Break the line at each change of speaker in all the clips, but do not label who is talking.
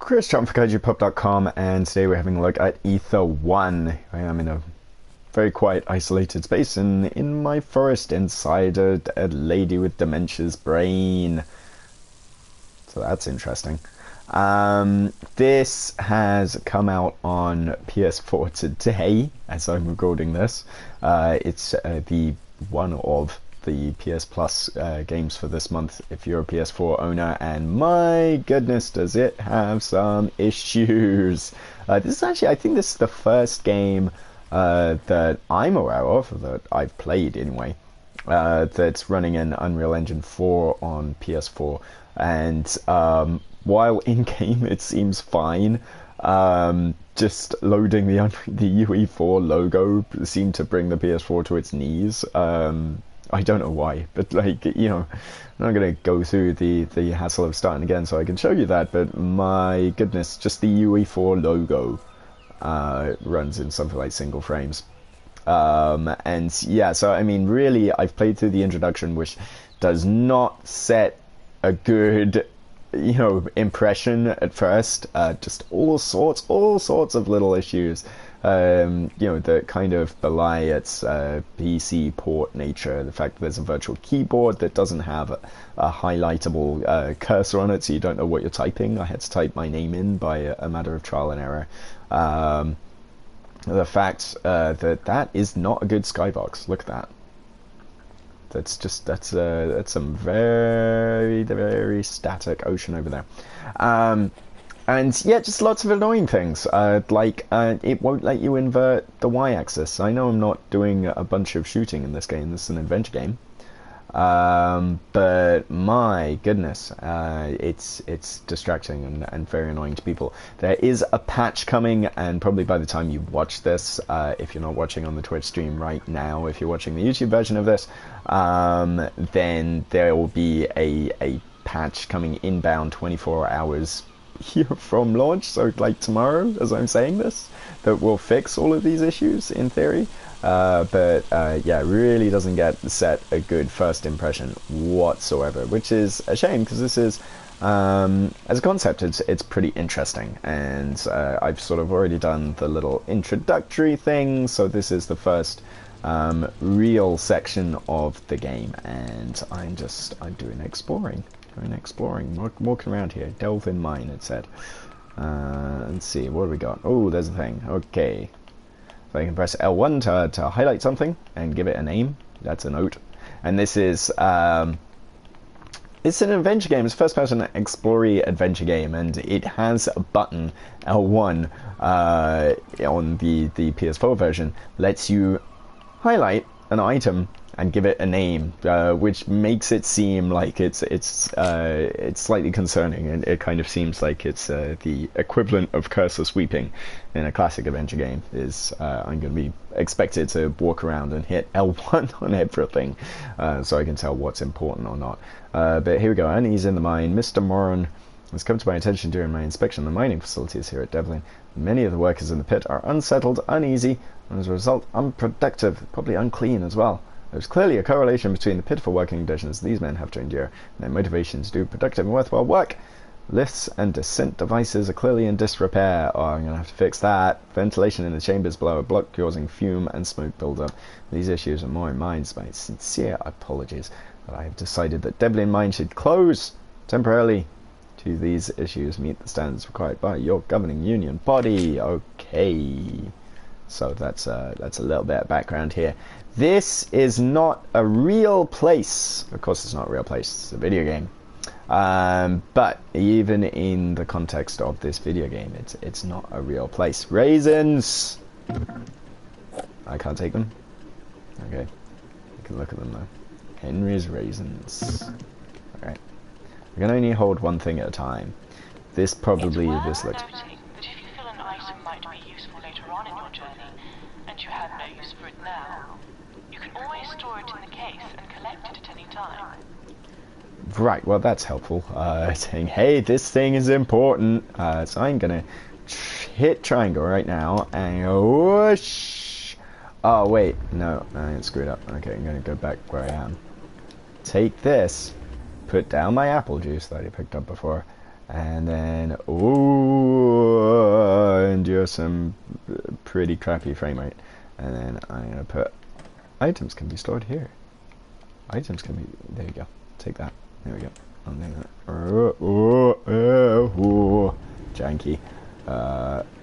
Chris, John for KaijuPub.com, and today we're having a look at Ether 1. I am in a very quiet, isolated space in my forest inside a lady with dementia's brain. So that's interesting. This has come out on PS4 today, as I'm recording this. It's the one of the PS Plus games for this month if you're a PS4 owner, and my goodness does it have some issues. This is actually, I think this is the first game that I'm aware of, that I've played anyway, that's running in Unreal Engine 4 on PS4, and while in-game it seems fine, just loading the UE4 logo seemed to bring the PS4 to its knees. I don't know why, but like, you know, I'm not going to go through the hassle of starting again so I can show you that, but my goodness, just the UE4 logo runs in something like single frames. And yeah, so I mean, really, I've played through the introduction, which does not set a good, you know, impression at first. Just all sorts of little issues, you know, that kind of belie its PC port nature. The fact that there's a virtual keyboard that doesn't have a highlightable cursor on it, so you don't know what you're typing. I had to type my name in by a matter of trial and error. The fact that is not a good skybox. Look at that. That's some very static ocean over there. And yeah, just lots of annoying things, like it won't let you invert the y-axis. I know I'm not doing a bunch of shooting in this game, this is an adventure game, but my goodness, it's distracting and very annoying to people. There is a patch coming, and probably by the time you watch this, if you're not watching on the Twitch stream right now, if you're watching the YouTube version of this, then there will be a patch coming inbound 24 hours here from launch, so like tomorrow, as I'm saying this, that will fix all of these issues in theory. But yeah, really doesn't set a good first impression whatsoever, which is a shame, because this is, as a concept, it's pretty interesting, and I've sort of already done the little introductory thing, so this is the first real section of the game, and I'm doing exploring, walking around here. Delve in mine, it said. Let's see, what do we got? Oh, there's a thing. Okay, so I can press L1 to highlight something and give it a name. That's a note. And this is it's an adventure game. It's a first-person explory adventure game, and it has a button L1 on the PS4 version, lets you highlight an item and give it a name, which makes it seem like it's slightly concerning, and it kind of seems like it's the equivalent of cursor sweeping in a classic adventure game. Is I'm going to be expected to walk around and hit L1 on everything, so I can tell what's important or not. But here we go. Unease in the mine. Mr. Moran has come to my attention during my inspection of the mining facilities here at Devlin. Many of the workers in the pit are unsettled, uneasy, and as a result, unproductive, probably unclean as well. There's clearly a correlation between the pitiful working conditions these men have to endure and their motivation to do productive and worthwhile work. Lifts and descent devices are clearly in disrepair. Oh, I'm going to have to fix that. Ventilation in the chambers below are blocked, causing fume and smoke buildup. These issues are more in mind, my sincere apologies, but I have decided that Devlin Mine should close temporarily to these issues meet the standards required by your governing union body. Okay, so that's a little bit of background here. This is not a real place. Of course it's not a real place, it's a video game. But even in the context of this video game, it's not a real place. Raisins! I can't take them? Okay, you can look at them though. Henry's raisins. Alright. We can only hold one thing at a time. This probably, this looks...
That if you feel an item might be useful later on in your journey, and you have no use for it now, you can always store it in the case and collect it at any time.
Right, well that's helpful. Saying, hey, this thing is important. So I'm gonna hit triangle right now and whoosh. Oh wait, no, I screwed up. Okay, I'm gonna go back where I am. Take this, put down my apple juice that I picked up before, and then endure some pretty crappy frame rate, and then I'm gonna put items can be stored here. Items can be, there you go. Take that. There we go. Janky.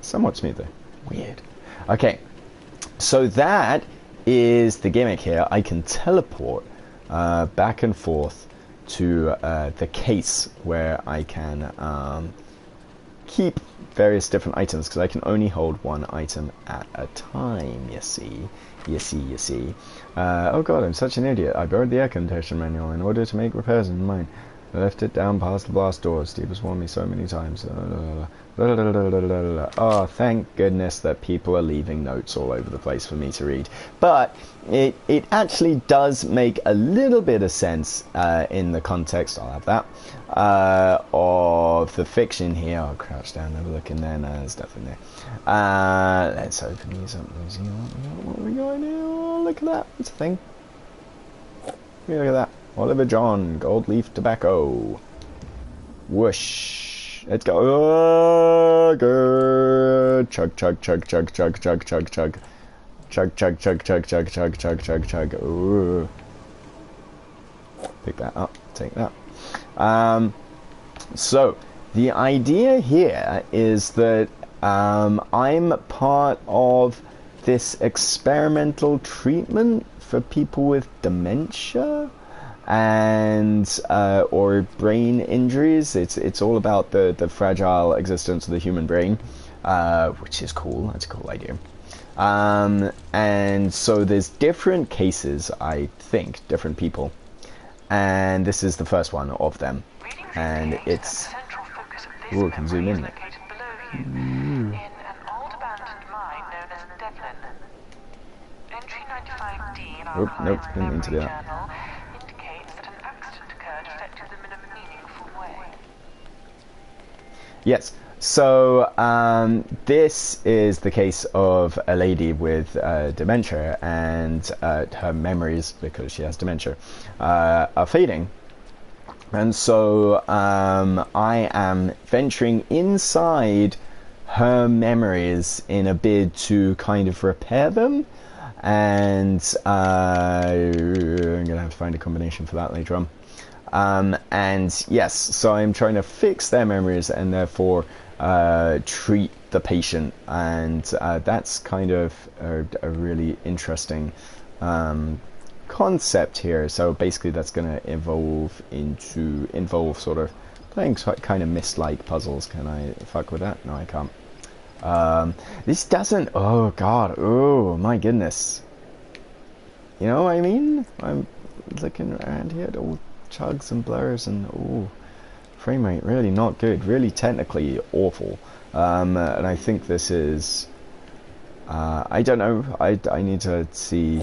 Somewhat smoother. Weird. Okay. So that is the gimmick here. I can teleport back and forth to the case where I can keep various different items, because I can only hold one item at a time, you see. Oh god, I'm such an idiot. I borrowed the air conditioner manual in order to make repairs in mine. I left it down past the blast doors. Steve has warned me so many times. Oh, thank goodness that people are leaving notes all over the place for me to read. But it actually does make a little bit of sense in the context, I'll have that, of the fiction here. I'll crouch down, have a look in there. No, there's nothing there. Let's open these up. What are we going here? Oh, look at that. It's a thing. Look at that. Oliver John, gold leaf tobacco. Whoosh. Let's go. Oh, good. Chug, chug, chug, chug, chug, chug, chug, chug. Chug, chug, chug, chug, chug, chug, chug, chug, chug. Ooh. Pick that up. Take that. So, the idea here is that I'm part of this experimental treatment for people with dementia and or brain injuries. It's all about the fragile existence of the human brain, which is cool. That's a cool idea. And so there's different cases, I think, different people, and this is the first one of them, and it's ooh, I can zoom in.
In an old abandoned mine known as Devlin. Entry 95D in our
Nope,
client's
didn't mean to do
memory
that.
journal indicates that an accident occurred affecting them in a meaningful way.
Yes, so this is the case of a lady with dementia, and her memories, because she has dementia, are fading. And so I am venturing inside her memories in a bid to kind of repair them, and I'm going to have to find a combination for that later on. And yes, so I'm trying to fix their memories and therefore treat the patient, and that's kind of a really interesting concept here. So basically that's going to involve sort of playing kind of Myst-like puzzles. Can I fuck with that? No, I can't. This doesn't, oh god, oh my goodness, you know what I mean? I'm looking around here at all chugs and blurs, and oh, frame rate really not good, really technically awful. And I think this is I don't know, I need to see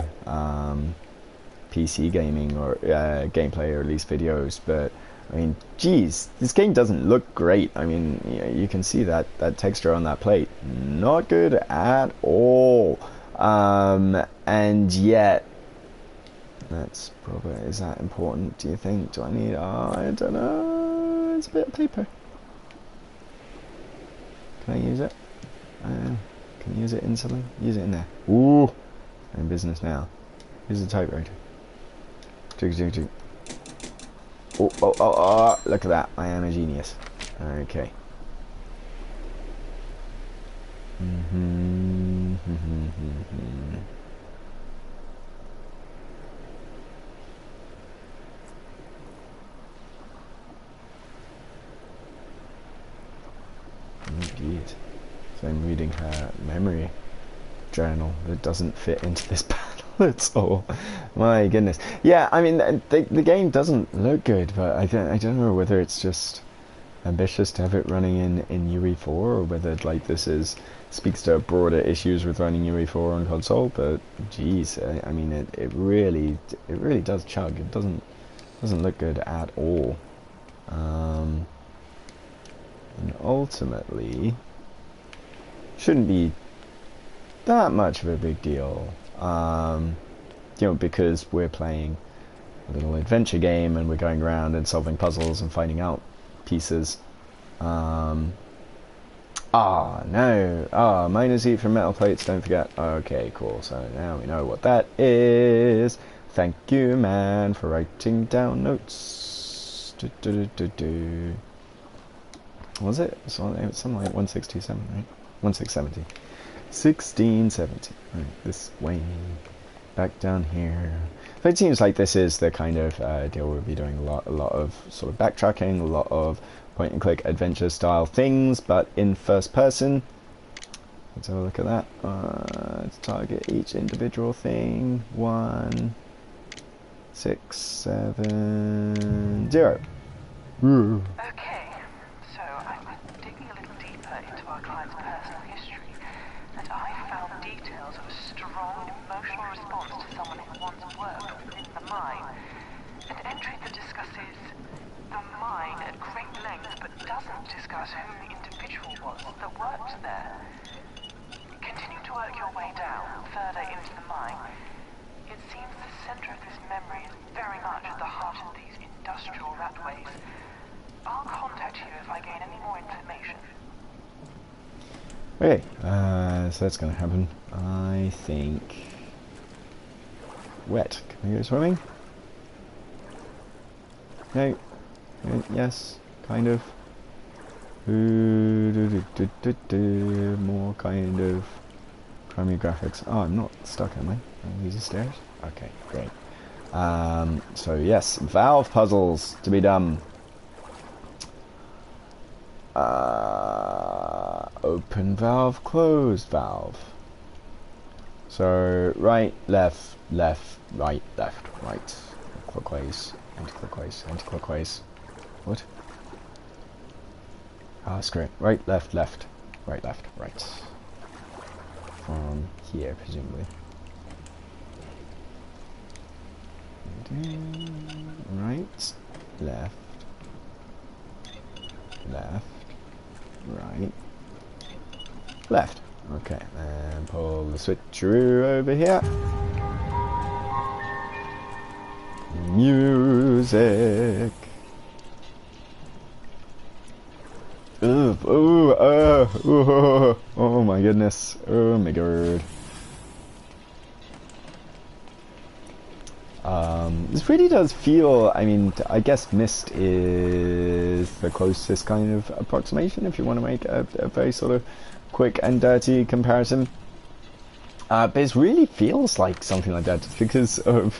PC gaming or gameplay, or at least videos, but I mean, geez, this game doesn't look great. I mean, you can see that texture on that plate, not good at all. And yet, that's probably, is that important, do you think? Do I need, I don't know, it's a bit of paper. Can I use it? Can you use it instantly? Use it in there. Ooh, I'm in business now. Use the typewriter. Oh, look at that. I am a genius. Okay. Indeed. So I'm reading her memory journal that doesn't fit into this panel at all. My goodness. Yeah, I mean, the game doesn't look good, but I don't know whether it's just ambitious to have it running in UE4, or whether like this speaks to broader issues with running UE4 on console. But geez, I mean, it really does chug. It doesn't look good at all. And ultimately, shouldn't be that much of a big deal. You know, because we're playing a little adventure game and we're going around and solving puzzles and finding out pieces. No. Miners eat from metal plates, don't forget. Okay, cool. So now we know what that is. Thank you, man, for writing down notes. Was it? It's something like 1627, right? 1670. 1670. Right, this way. Back down here. So it seems like this is the kind of deal we'll be doing a lot of sort of backtracking, a lot of point-and-click adventure style things, but in first person. Let's have a look at that. Let's target each individual thing. 1, 6, 7, 0.
Okay, so I've been digging a little deeper into our client's personal history, and I found details of a strong emotional response to someone who once worked within the mine. An entry that discusses the mine at great length, but doesn't discuss who the individual was that worked there. Continue to work your way down, further into the mine. It seems the center of this memory is very much at the heart of these industrial ratways. I'll contact you if I gain any more information.
Okay, so that's gonna happen. I think... Wet. Can we go swimming? No. Yes, kind of. More kind of crummy graphics. Oh, I'm not stuck, am I? These are stairs? Okay, great. So yes, valve puzzles to be done. Open valve, closed valve. So right, left, left, right, left, right. Clockwise, anti-clockwise, anti-clockwise. What? Ah, screw it. Right, left, left. Right, left, right. From here, presumably. Right, left, left, right, left. Okay, and pull the switcheroo over here. Music. Oh my goodness. Oh my god. This really does feel, I mean, I guess Myst is the closest kind of approximation if you want to make a very sort of quick and dirty comparison. But it really feels like something like that just because of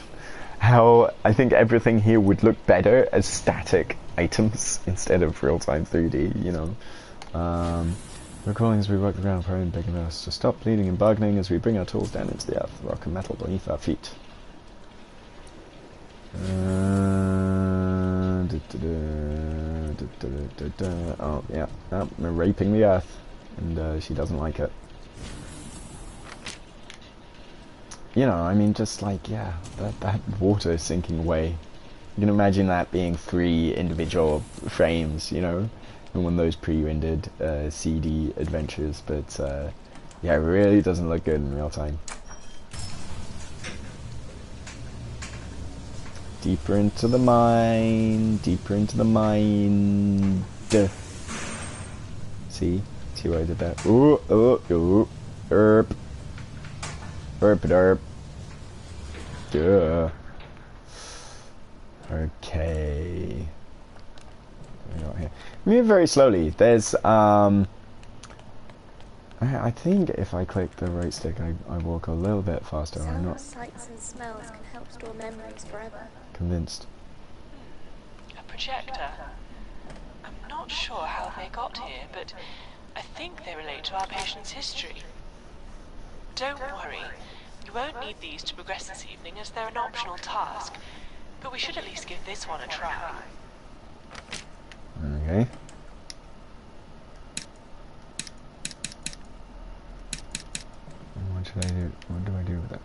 how I think everything here would look better as static items instead of real-time 3D, you know. Recalling as we work the ground, prone begging us to stop bleeding and bargaining as we bring our tools down into the earth, rock and metal beneath our feet. Oh, yeah, we're raping the earth, and she doesn't like it. You know, I mean, just like, yeah, that water sinking away. You can imagine that being 3 individual frames, you know, in one of those pre-rendered CD adventures, but yeah, it really doesn't look good in real time. Deeper into the mine, deeper into the mine. See what I did there? Ooh, ooh, ooh, derp. Derp, derp. Duh. Okay. What do we got here? Move very slowly. There's, I think if I click the right stick, I walk a little bit faster. I'm not
sights and smells can help store memories forever.
convinced.
A projector. I'm not sure how they got here, but I think they relate to our patient's history. Don't worry, you won't need these to progress this evening as they're an optional task, but we should at least give this one a try.
Okay. What should I do? What do I do with it?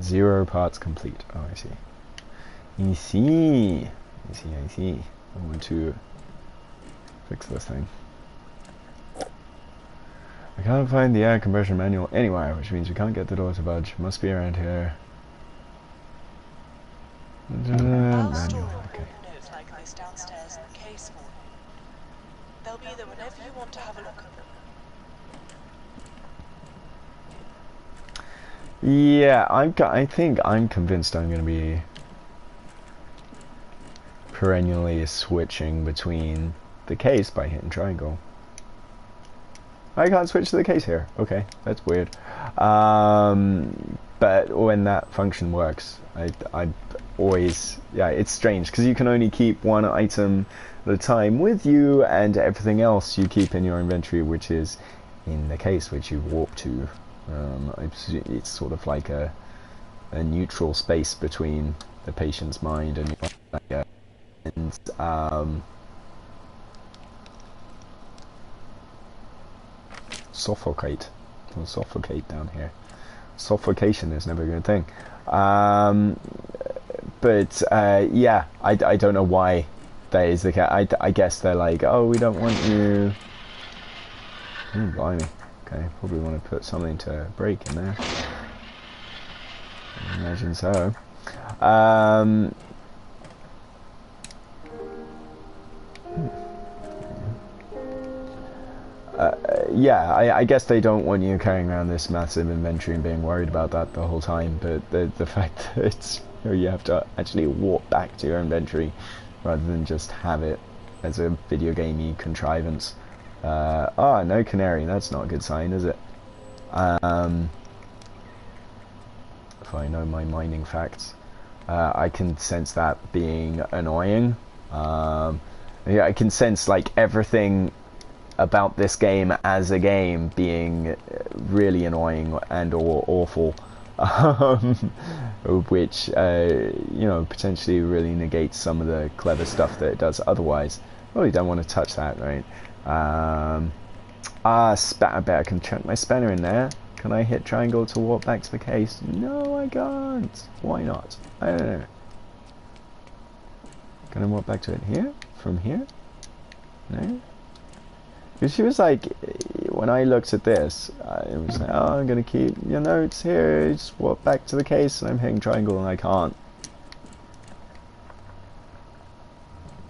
Zero parts complete. Oh, I see. I see. I see. I see. I want to fix this thing. I can't find the air conversion manual anywhere, which means we can't get the door to budge. Must be around here.
I'll store
Manual. Okay.
important notes like this downstairs in the case for you. They'll be there whenever you want to have a look at them.
Yeah, I think I'm convinced I'm going to be perennially switching between the case by hitting triangle. I can't switch to the case here. Okay, that's weird. But when that function works, I always, yeah, it's strange because you can only keep one item at a time with you, and everything else you keep in your inventory, which is in the case which you warp to. It's sort of like a neutral space between the patient's mind and your suffocate. Don't suffocate down here. Suffocation is never a good thing. But yeah, I don't know why that is the case. I guess they're like, oh, we don't want you. Blimey. Okay, probably want to put something to break in there. I imagine so. Yeah, I guess they don't want you carrying around this massive inventory and being worried about that the whole time, but the fact that it's, you know, you have to actually walk back to your inventory rather than just have it as a video gamey contrivance. No canary, that's not a good sign, is it? If I know my mining facts. I can sense that being annoying. Yeah, I can sense like everything about this game as a game being really annoying and or awful, which you know, potentially really negates some of the clever stuff that it does otherwise. Really don't want to touch that, right? I bet I can chuck my spanner in there. Can I hit triangle to walk back to the case? No, I can't. Why not? I don't know. Can I walk back to it here? From here? No? Because she was like, when I looked at this, it was like, oh, I'm going to keep your notes here, just walk back to the case, and I'm hitting triangle and I can't.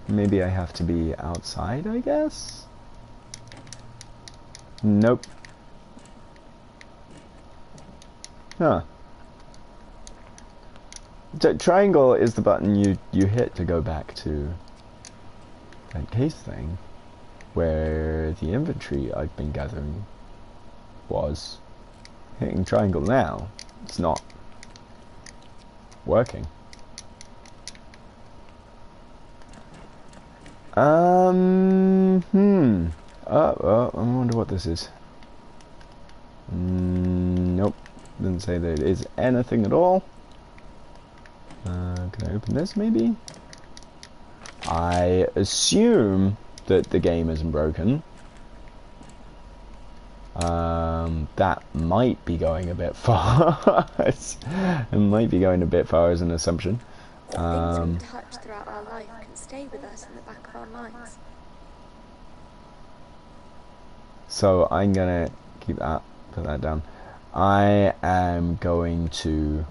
Maybe I have to be outside, I guess? Nope. Huh. Triangle is the button you hit to go back to that case thing, where the inventory I've been gathering was. Hitting triangle now, it's not working. I wonder what this is. Nope, doesn't say that it is anything at all. Can I open this maybe? I assume that the game isn't broken. That might be going a bit far. It might be going a bit far as an assumption.
The things we touch throughout our life can stay with us in the back of our minds.
So I'm gonna keep that, put that down. I am going to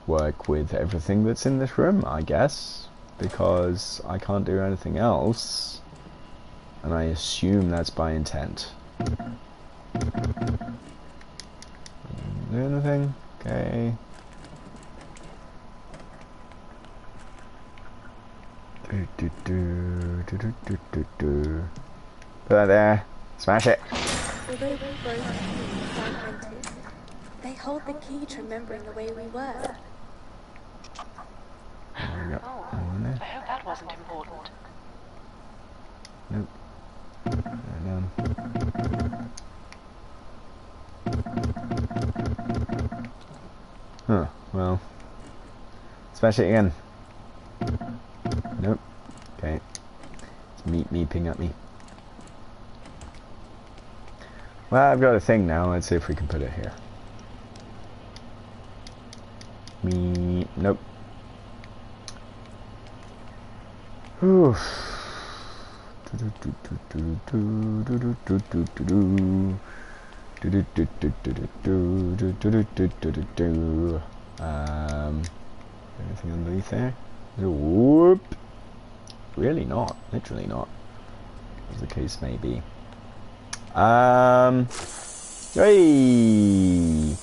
work with everything that's in this room, I guess, because I can't do anything else, and I assume that's by intent. Do anything? Okay. Put that there. Smash it.
Although we broke and fragmented, they hold the key to remembering the way we were.
There we go.
Oh, I hope that wasn't important.
Nope. Huh, well. Smash it again. Nope. Okay. It's meeping at me. Well, I've got a thing now. Let's see if we can put it here. Nope. Oof. Anything underneath there? Whoop. Really not. Literally not. As the case may be. Hey!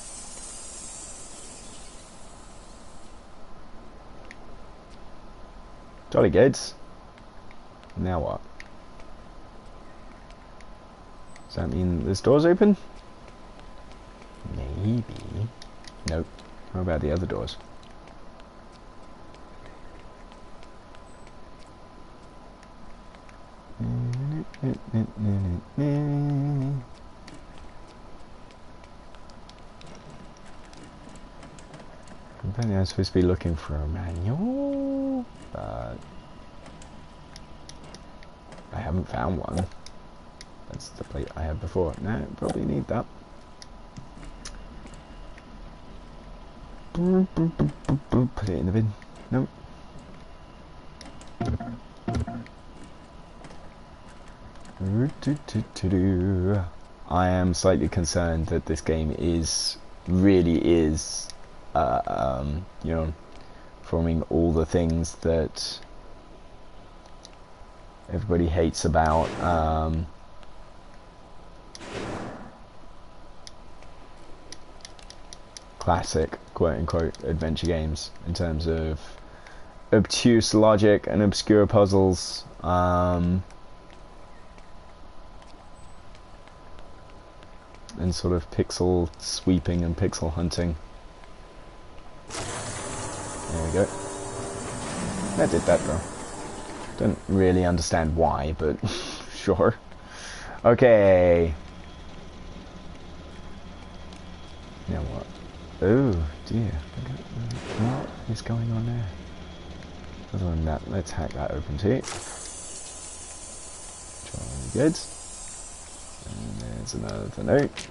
Jolly good. Now what? Does that mean this door's open? Maybe. Nope. How about the other doors? Apparently I'm supposed to be looking for a manual, but I haven't found one. That's the plate I had before. No, probably need that. Put it in the bin. Nope. I am slightly concerned that this game really is, you know, forming all the things that everybody hates about classic quote-unquote adventure games in terms of obtuse logic and obscure puzzles, and sort of pixel sweeping and pixel hunting. There we go. That did that though. Don't really understand why, but sure. Okay. Now what? Oh dear. What is going on there? Other than that, let's hack that open too. Jolly good. And there's another note.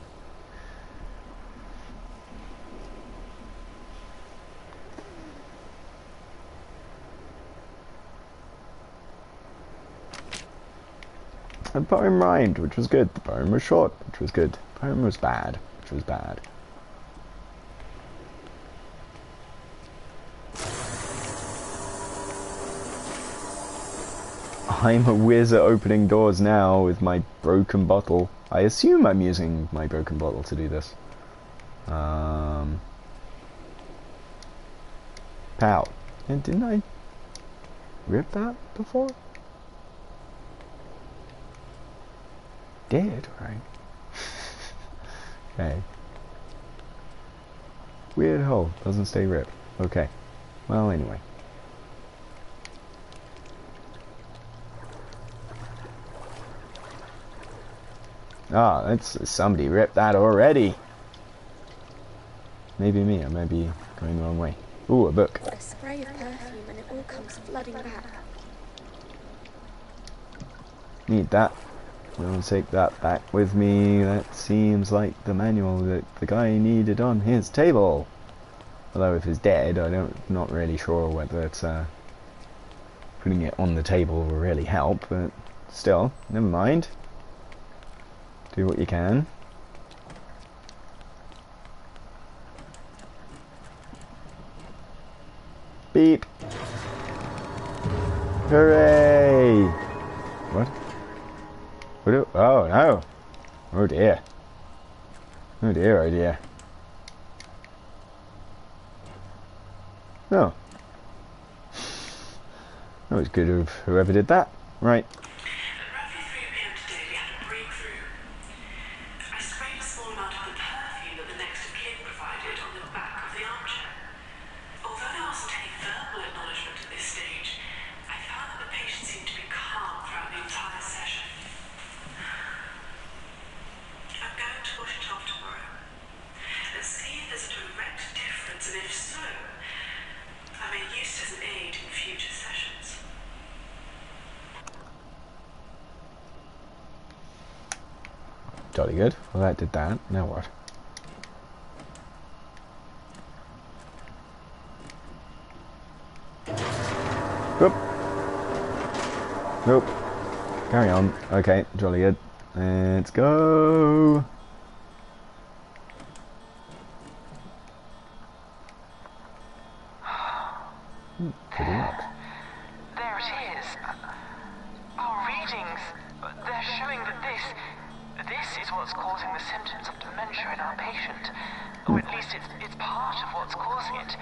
The poem rhymed, which was good. The poem was short, which was good. The poem was bad, which was bad. I'm a whiz at opening doors now with my broken bottle. I assume I'm using my broken bottle to do this. Pow. And didn't I rip that before? Did, right? Okay. Weird hole. Doesn't stay ripped. Okay. Well, anyway. Ah, that's somebody ripped that already. Maybe me. I might be going the wrong way. Ooh, a book.
A spray of perfume and it all comes flooding back.
Need that. I'll take that back with me. That seems like the manual that the guy needed on his table. Although if it's dead, not really sure whether it's putting it on the table will really help. But still, never mind. Do what you can. Beep. Hooray! What? Oh no! Oh dear. Oh dear, oh dear. No. That was good of whoever did that. Right. Jolly good. Well, that did that. Now what? Whoop. Nope. Carry on. Okay, jolly good. Let's go. Pretty much.
There it is. Our readings, they're showing that this is what's causing the symptoms of dementia in our patient. Or at least it's part of what's causing it.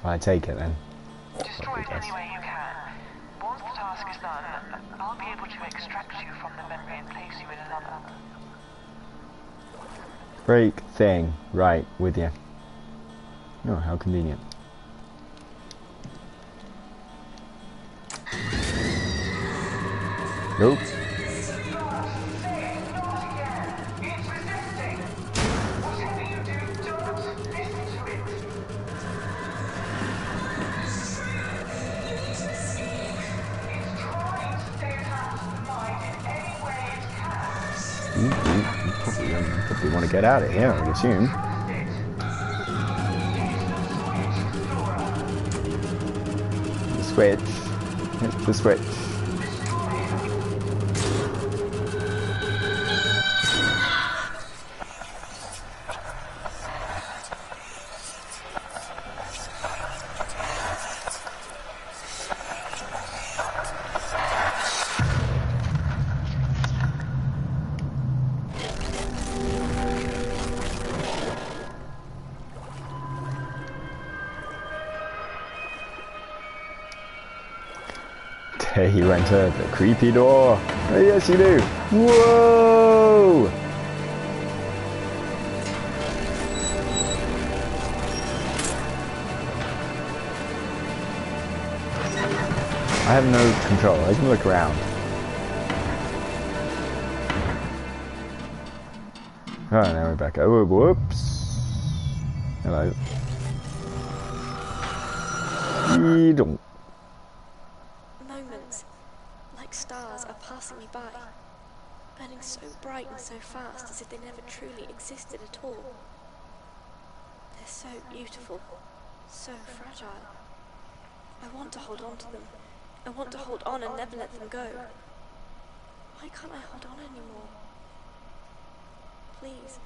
I take it then.
Destroy it any way you can. Once the task is done, I'll be able to extract you from the memory and place you in another.
Break thing. Right, with you. Oh, how convenient. Nope. Probably want to get out of here, I would assume. The switch. Hit the switch. Dare you enter the creepy door? Oh, yes, you do. Whoa! I have no control. I can look around. Oh, now we're back. Oh, whoops. Hello. Don't.
Moments, like stars, are passing me by, burning so bright and so fast as if they never truly existed at all. They're so beautiful, so fragile. I want to hold on to them. I want to hold on and never let them go. Why can't I hold on anymore? Please.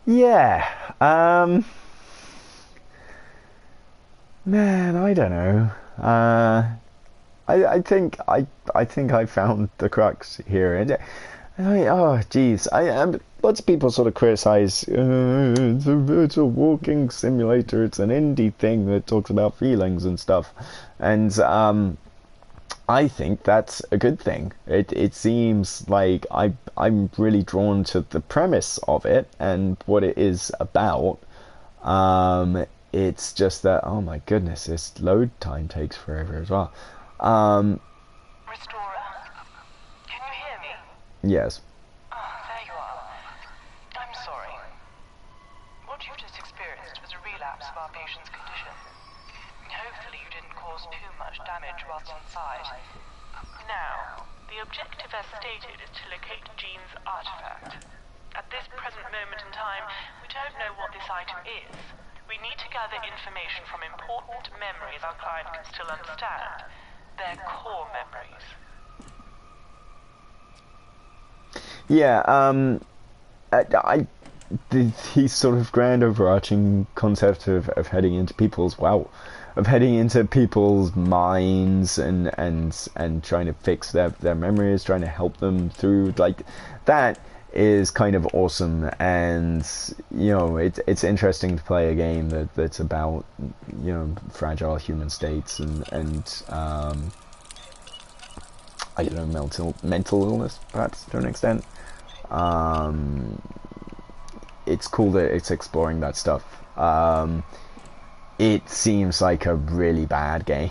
Yeah, man, I don't know. I think I found the crux here. Oh, geez, lots of people sort of criticize. It's a walking simulator. It's an indie thing that talks about feelings and stuff, and I think that's a good thing. It seems like I'm really drawn to the premise of it and what it is about. It's just that, oh my goodness, this load time takes forever as well.
Restorer, can you hear me?
Yes.
Ah, there you are. I'm sorry. What you've just experienced was a relapse of our patient's condition. Hopefully you didn't cause too much damage whilst inside. Now, the objective as stated is to locate Jean's artifact. At this present moment in time, we don't know what this item is. We need to gather information from important memories our client can still understand. Their core memories.
Yeah, the sort of grand overarching concept of heading into people's minds and trying to fix their memories, trying to help them through, like, that is kind of awesome. And it's interesting to play a game that's about fragile human states and I don't know, mental illness perhaps to an extent. It's cool that it's exploring that stuff. It seems like a really bad game,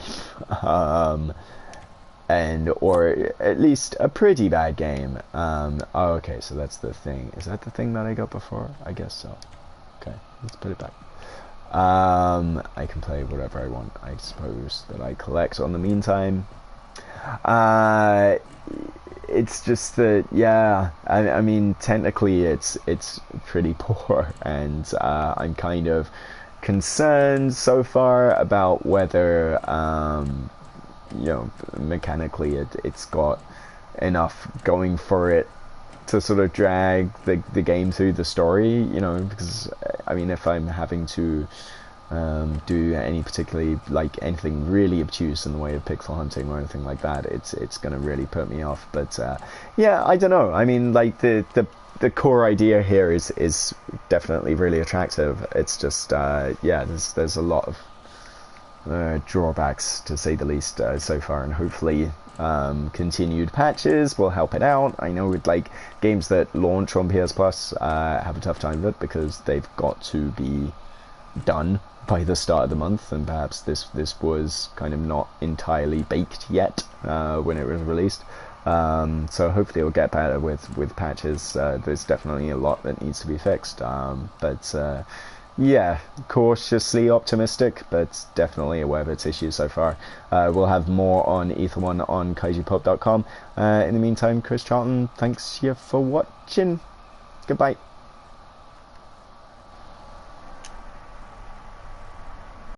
or at least a pretty bad game. Oh, okay, so that's the thing. Is that the thing that I got before? I guess so. Okay, let's put it back. I can play whatever I want, I suppose, that I collect on the meantime. It's just that, yeah, I mean, technically it's pretty poor, and I'm kind of concerned so far about whether you know, mechanically it's got enough going for it to sort of drag the game through the story, you know, because I mean, if I'm having to do any particularly, like, anything really obtuse in the way of pixel hunting or anything like that, it's gonna really put me off. But yeah, I don't know, I mean, like, the core idea here is definitely really attractive. It's just yeah, there's a lot of drawbacks, to say the least, so far, and hopefully continued patches will help it out. I know with, like, games that launch on PS Plus have a tough time with it because they've got to be done by the start of the month, and perhaps this was kind of not entirely baked yet when it was released. So hopefully it'll get better with patches. There's definitely a lot that needs to be fixed, but yeah, cautiously optimistic, but definitely aware of its issues so far. We'll have more on Ether 1 on kaijupop.com. In the meantime, Chris Charlton, thanks you for watching. Goodbye.